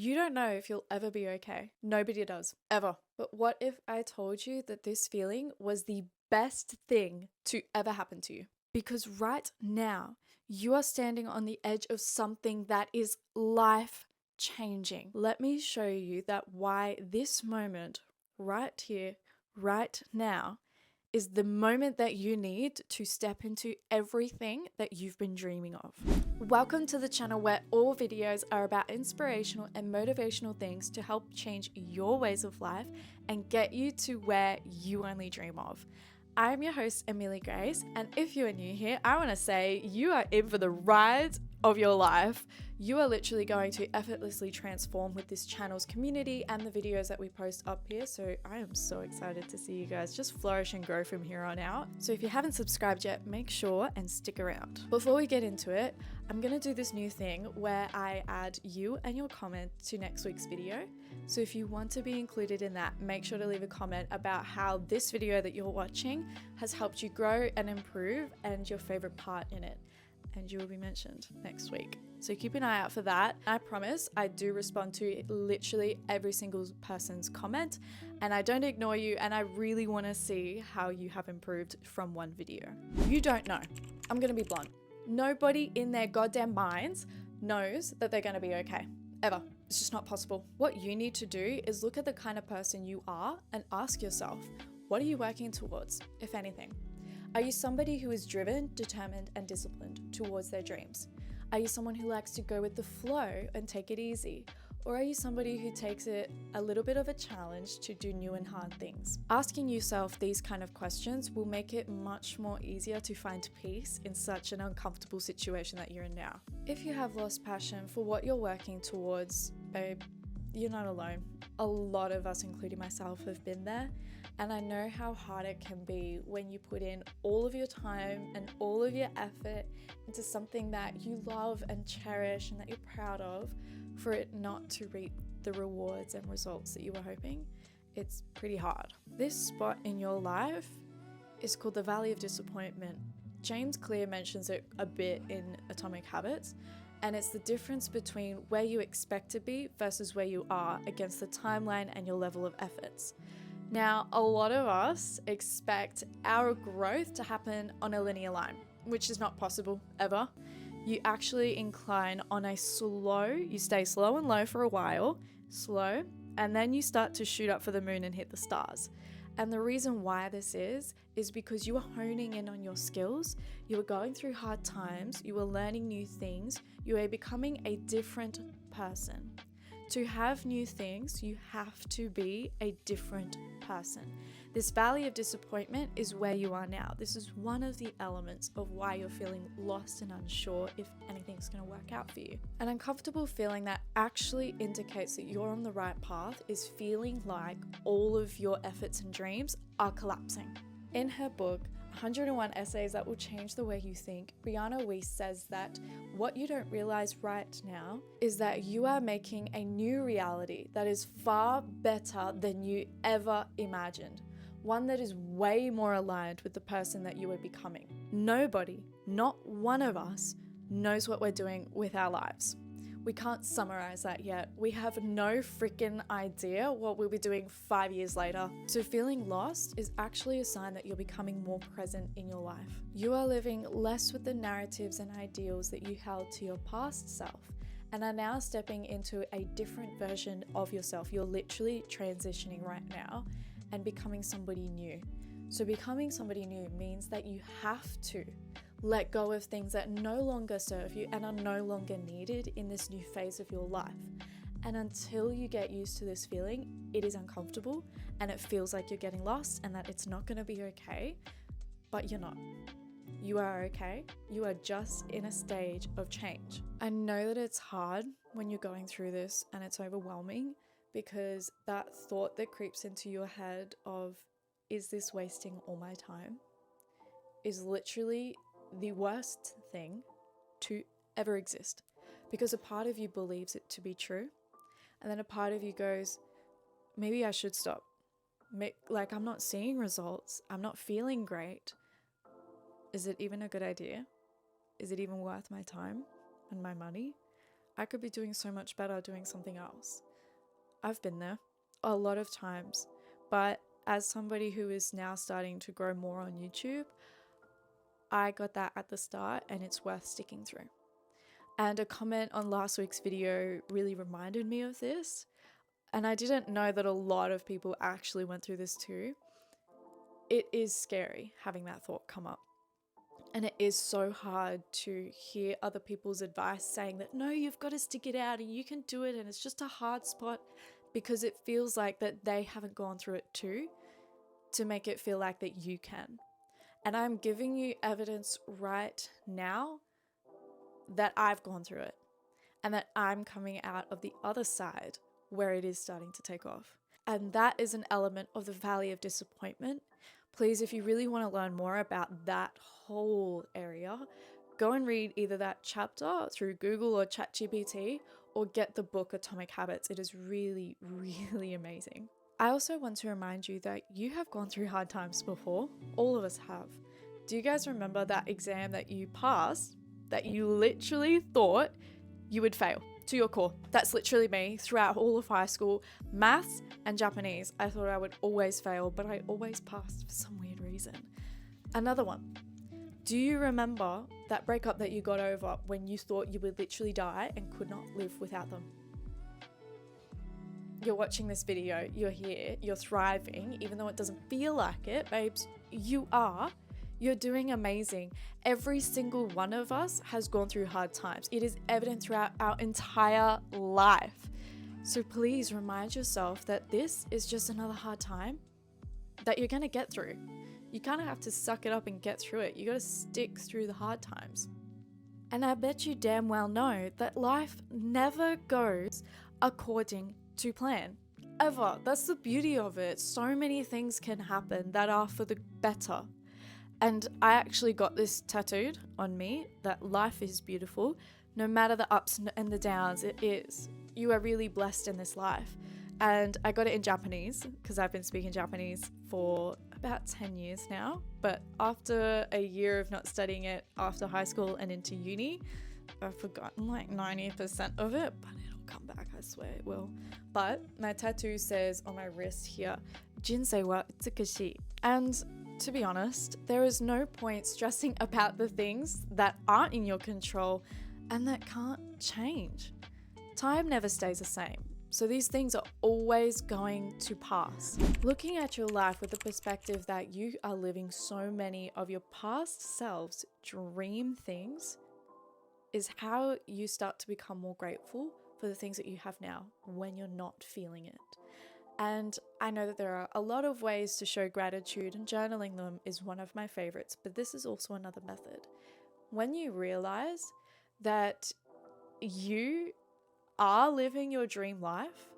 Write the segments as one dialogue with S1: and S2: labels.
S1: You don't know if you'll ever be okay. Nobody does, ever. But what if I told you that this feeling was the best thing to ever happen to you? Because right now, you are standing on the edge of something that is life changing. Let me show you that why this moment, right here, right now, is the moment that you need to step into everything that you've been dreaming of. Welcome to the channel where all videos are about inspirational and motivational things to help change your ways of life and get you to where you only dream of. I'm your host, Emily Grace, and if you are new here, I want to say you are in for the ride of your life. You are literally going to effortlessly transform with this channel's community and the videos that we post up here. So I am so excited to see you guys just flourish and grow from here on out. So if you haven't subscribed yet, make sure and stick around. Before we get into it, I'm going to do this new thing where I add you and your comment to next week's video. So if you want to be included in that, make sure to leave a comment about how this video that you're watching has helped you grow and improve and your favorite part in it. And you will be mentioned next week. So keep an eye out for that. I promise I do respond to literally every single person's comment and I don't ignore you, and I really want to see how you have improved from one video. You don't know. I'm going to be blunt. Nobody in their goddamn minds knows that they're going to be okay. Ever. It's just not possible. What you need to do is look at the kind of person you are and ask yourself, what are you working towards, if anything? Are you somebody who is driven, determined, and disciplined towards their dreams? Are you someone who likes to go with the flow and take it easy? Or are you somebody who takes it a little bit of a challenge to do new and hard things? Asking yourself these kind of questions will make it much more easier to find peace in such an uncomfortable situation that you're in now. If you have lost passion for what you're working towards, babe, you're not alone. A lot of us, including myself, have been there. And I know how hard it can be when you put in all of your time and all of your effort into something that you love and cherish and that you're proud of, for it not to reap the rewards and results that you were hoping. It's pretty hard. This spot in your life is called the Valley of Disappointment. James Clear mentions it a bit in Atomic Habits, and it's the difference between where you expect to be versus where you are against the timeline and your level of efforts. Now, a lot of us expect our growth to happen on a linear line, which is not possible ever. You actually incline on a you stay slow and low for a while, and then you start to shoot up for the moon and hit the stars. And the reason why this is because you are honing in on your skills, you are going through hard times, you are learning new things, you are becoming a different person. To have new things, you have to be a different person. This valley of disappointment is where you are now. This is one of the elements of why you're feeling lost and unsure if anything's going to work out for you. An uncomfortable feeling that actually indicates that you're on the right path is feeling like all of your efforts and dreams are collapsing. In her book, 101 Essays That Will Change the Way You Think, Brianna Weiss says that what you don't realize right now is that you are making a new reality that is far better than you ever imagined. One that is way more aligned with the person that you are becoming. Nobody, not one of us, knows what we're doing with our lives. We can't summarize that yet. We have no freaking idea what we'll be doing 5 years later. So feeling lost is actually a sign that you're becoming more present in your life. You are living less with the narratives and ideals that you held to your past self and are now stepping into a different version of yourself. You're literally transitioning right now and becoming somebody new. So becoming somebody new means that you have to let go of things that no longer serve you and are no longer needed in this new phase of your life. And until you get used to this feeling, it is uncomfortable and it feels like you're getting lost and that it's not going to be okay, but you're not. You are okay. You are just in a stage of change. I know that it's hard when you're going through this and it's overwhelming, because that thought that creeps into your head of, is this wasting all my time, is literally the worst thing to ever exist, because a part of you believes it to be true, and then a part of you goes, maybe I should stop. Like, I'm not seeing results. I'm not feeling great. Is it even a good idea? Is it even worth my time and my money? I could be doing so much better doing something else. I've been there a lot of times, but as somebody who is now starting to grow more on YouTube, I got that at the start and it's worth sticking through. And a comment on last week's video really reminded me of this. And I didn't know that a lot of people actually went through this too. It is scary having that thought come up. And it is so hard to hear other people's advice saying that, no, you've got to stick it out and you can do it and it's just a hard spot, because it feels like that they haven't gone through it too, to make it feel like that you can. And I'm giving you evidence right now that I've gone through it and that I'm coming out of the other side where it is starting to take off. And that is an element of the valley of disappointment. Please, if you really want to learn more about that whole area, go and read either that chapter through Google or ChatGPT, or get the book Atomic Habits. It is really, really amazing. I also want to remind you that you have gone through hard times before. All of us have. Do you guys remember that exam that you passed that you literally thought you would fail to your core? That's literally me throughout all of high school. Maths and Japanese, I thought I would always fail, but I always passed for some weird reason. Another one. Do you remember that breakup that you got over when you thought you would literally die and could not live without them? You're watching this video, you're here, you're thriving, even though it doesn't feel like it, babes, you are. You're doing amazing. Every single one of us has gone through hard times. It is evident throughout our entire life. So please remind yourself that this is just another hard time that you're going to get through. You kind of have to suck it up and get through it. You got to stick through the hard times. And I bet you damn well know that life never goes according to plan. Ever. That's the beauty of it. So many things can happen that are for the better. And I actually got this tattooed on me, that life is beautiful. No matter the ups and the downs, it is. You are really blessed in this life. And I got it in Japanese because I've been speaking Japanese for about 10 years now. But after a year of not studying it after high school and into uni, I've forgotten like 90% of it, but it'll come back, I swear it will. But my tattoo says on my wrist here, Jinsei wa utsukushii. And to be honest, there is no point stressing about the things that aren't in your control and that can't change. Time never stays the same. So these things are always going to pass. Looking at your life with the perspective that you are living so many of your past selves' dream things is how you start to become more grateful for the things that you have now when you're not feeling it. And I know that there are a lot of ways to show gratitude, and journaling them is one of my favorites, but this is also another method. When you realize that you are living your dream life,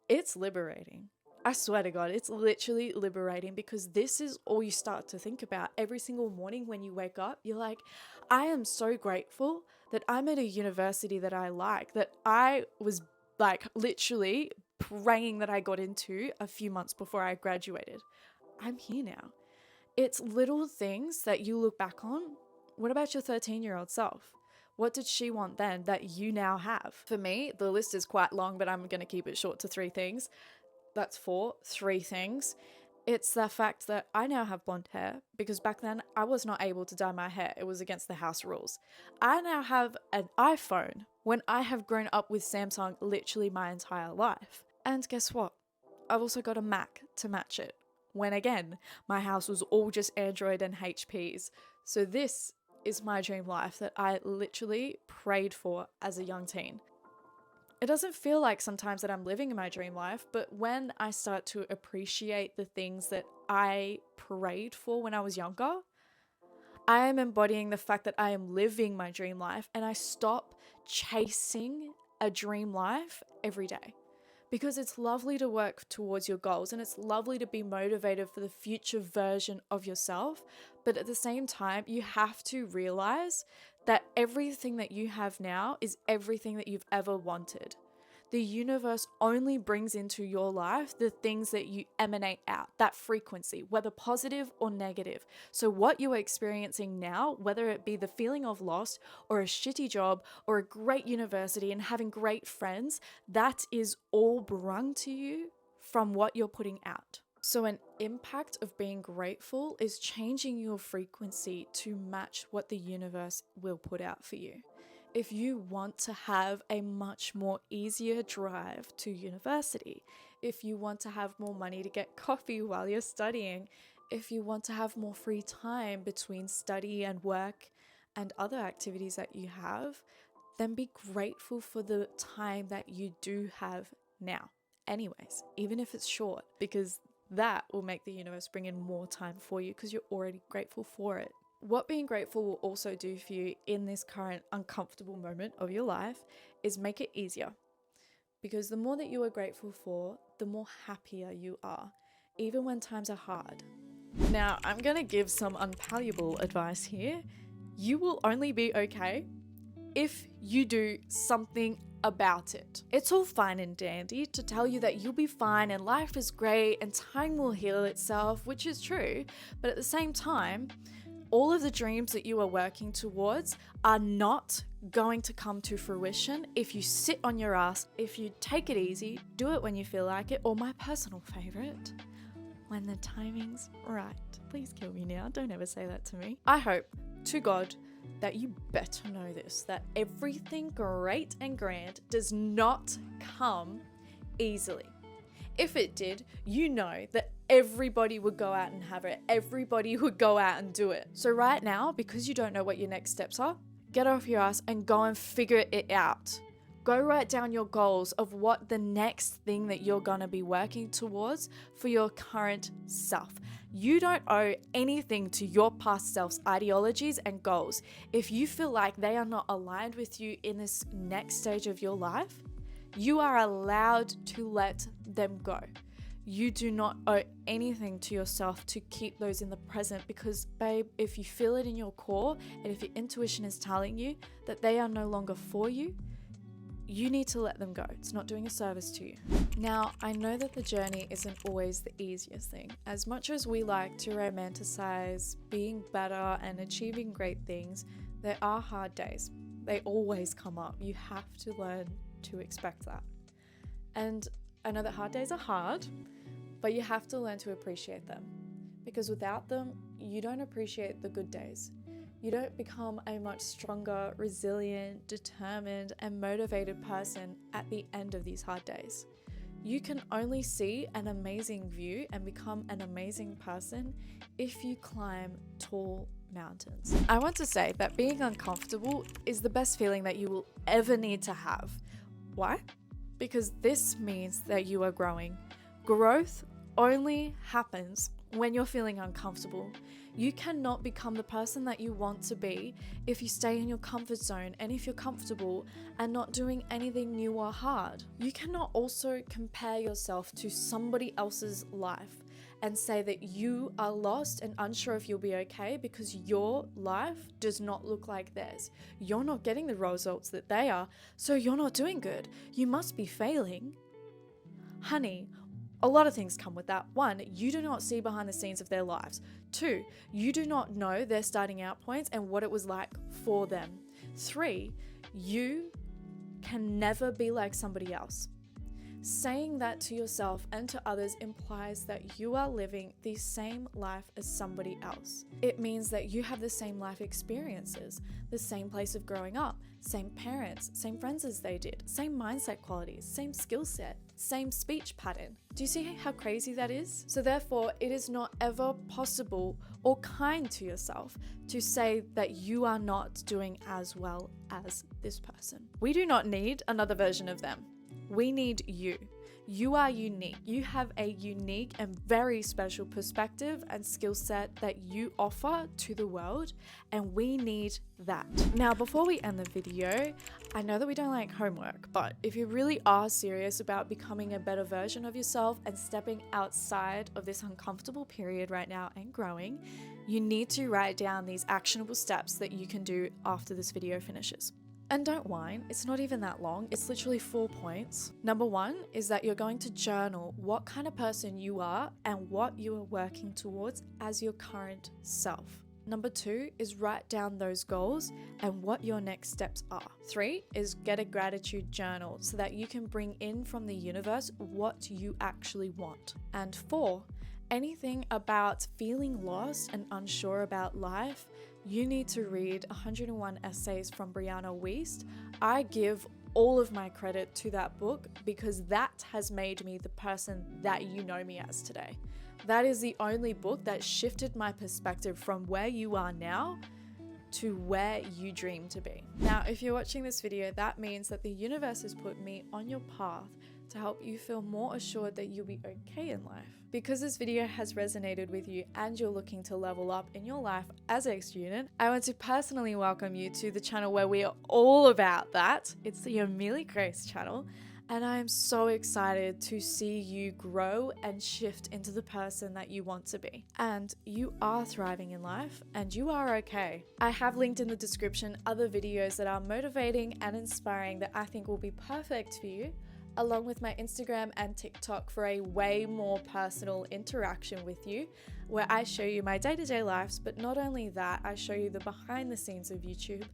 S1: it's liberating. I swear to God, it's literally liberating, because this is all you start to think about every single morning when you wake up. You're like, I am so grateful that I'm at a university that I like, that I was like literally praying that I got into a few months before I graduated. I'm here now. It's little things that you look back on. What about your 13-year-old self? What did she want then that you now have? For me, the list is quite long, but I'm going to keep it short to 3 things. That's 3 things. It's the fact that I now have blonde hair, because back then I was not able to dye my hair. It was against the house rules. I now have an iPhone when I have grown up with Samsung literally my entire life. And guess what? I've also got a Mac to match it, when again, my house was all just Android and HPs. So this is my dream life that I literally prayed for as a young teen. It doesn't feel like sometimes that I'm living in my dream life, but when I start to appreciate the things that I prayed for when I was younger, I am embodying the fact that I am living my dream life, and I stop chasing a dream life every day. Because it's lovely to work towards your goals, and it's lovely to be motivated for the future version of yourself. But at the same time, you have to realize that everything that you have now is everything that you've ever wanted. The universe only brings into your life the things that you emanate out, that frequency, whether positive or negative. So what you are experiencing now, whether it be the feeling of loss or a shitty job or a great university and having great friends, that is all brung to you from what you're putting out. So an impact of being grateful is changing your frequency to match what the universe will put out for you. If you want to have a much more easier drive to university, if you want to have more money to get coffee while you're studying, if you want to have more free time between study and work and other activities that you have, then be grateful for the time that you do have now. Anyways, even if it's short, because that will make the universe bring in more time for you because you're already grateful for it. What being grateful will also do for you in this current uncomfortable moment of your life is make it easier. Because the more that you are grateful for, the more happier you are, even when times are hard. Now, I'm going to give some unpalatable advice here. You will only be okay if you do something about it. It's all fine and dandy to tell you that you'll be fine and life is great and time will heal itself, which is true, but at the same time, all of the dreams that you are working towards are not going to come to fruition if you sit on your ass, if you take it easy, do it when you feel like it, or my personal favorite, when the timing's right. Please kill me now, don't ever say that to me. I hope to God that you better know this, that everything great and grand does not come easily. If it did, you know that everybody would go out and have it. Everybody would go out and do it. So right now, because you don't know what your next steps are, get off your ass and go and figure it out. Go write down your goals of what the next thing that you're going to be working towards for your current self. You don't owe anything to your past self's ideologies and goals. If you feel like they are not aligned with you in this next stage of your life, you are allowed to let them go. You do not owe anything to yourself to keep those in the present because, babe, if you feel it in your core and if your intuition is telling you that they are no longer for you, you need to let them go. It's not doing a service to you. Now, I know that the journey isn't always the easiest thing. As much as we like to romanticize being better and achieving great things, there are hard days. They always come up. You have to learn to expect that. And I know that hard days are hard, but you have to learn to appreciate them. Because without them, you don't appreciate the good days. You don't become a much stronger, resilient, determined, and motivated person at the end of these hard days. You can only see an amazing view and become an amazing person if you climb tall mountains. I want to say that being uncomfortable is the best feeling that you will ever need to have. Why? Because this means that you are growing. Growth only happens when you're feeling uncomfortable. You cannot become the person that you want to be if you stay in your comfort zone and if you're comfortable and not doing anything new or hard. You cannot also compare yourself to somebody else's life and say that you are lost and unsure if you'll be okay because your life does not look like theirs. You're not getting the results that they are, so you're not doing good. You must be failing. Honey, a lot of things come with that. 1, you do not see behind the scenes of their lives. 2, you do not know their starting out points and what it was like for them. 3, you can never be like somebody else. Saying that to yourself and to others implies that you are living the same life as somebody else. It means that you have the same life experiences, the same place of growing up, same parents, same friends as they did, same mindset qualities, same skill set, same speech pattern. Do you see how crazy that is? So therefore, it is not ever possible or kind to yourself to say that you are not doing as well as this person. We do not need another version of them. We need you. You are unique. You have a unique and very special perspective and skill set that you offer to the world, and we need that. Now, before we end the video, I know that we don't like homework, but if you really are serious about becoming a better version of yourself and stepping outside of this uncomfortable period right now and growing, you need to write down these actionable steps that you can do after this video finishes. And don't whine, it's not even that long, it's literally 4 points. Number 1 is that you're going to journal what kind of person you are and what you are working towards as your current self. Number 2 is write down those goals and what your next steps are. 3 is get a gratitude journal so that you can bring in from the universe what you actually want. And 4, anything about feeling lost and unsure about life, you need to read 101 essays from Brianna Wiest. I give all of my credit to that book because that has made me the person that you know me as today. That is the only book that shifted my perspective from where you are now to where you dream to be. Now, if you're watching this video, that means that the universe has put me on your path to help you feel more assured that you'll be okay in life. Because this video has resonated with you and you're looking to level up in your life as a student, I want to personally welcome you to the channel where we are all about that. It's the Amelia Grace channel. And I am so excited to see you grow and shift into the person that you want to be. And you are thriving in life and you are okay. I have linked in the description other videos that are motivating and inspiring that I think will be perfect for you, along with my Instagram and TikTok for a way more personal interaction with you, where I show you my day-to-day lives, but not only that, I show you the behind the scenes of YouTube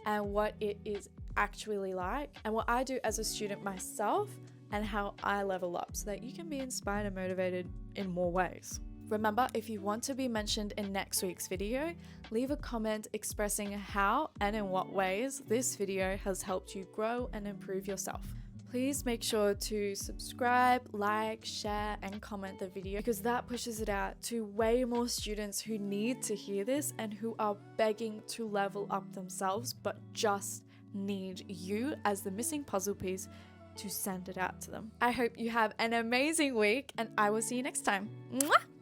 S1: and what it is actually like and what I do as a student myself and how I level up so that you can be inspired and motivated in more ways. Remember, if you want to be mentioned in next week's video, leave a comment expressing how and in what ways this video has helped you grow and improve yourself. Please make sure to subscribe, like, share, and comment the video because that pushes it out to way more students who need to hear this and who are begging to level up themselves but just need you as the missing puzzle piece to send it out to them. I hope you have an amazing week and I will see you next time. Mwah!